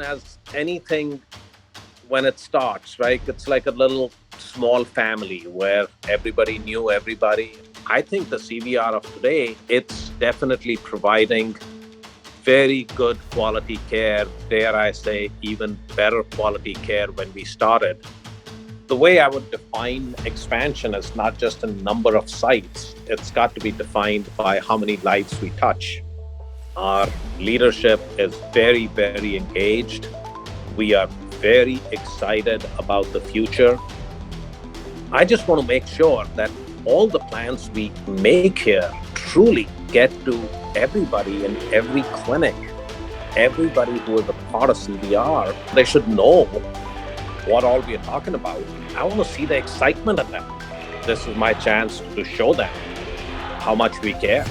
as anything when it starts, right? It's like a little small family where everybody knew everybody. I think the CVR of today, it's definitely providing very good quality care, dare I say, even better quality care when we started. The way I would define expansion is not just a number of sites, it's got to be defined by how many lives we touch. Our leadership is very, very engaged. We are very excited about the future. I just want to make sure that all the plans we make here truly get to everybody in every clinic, everybody who is a part of CVR. They should know what all we are talking about. I want to see the excitement in them. This is my chance to show them how much we care.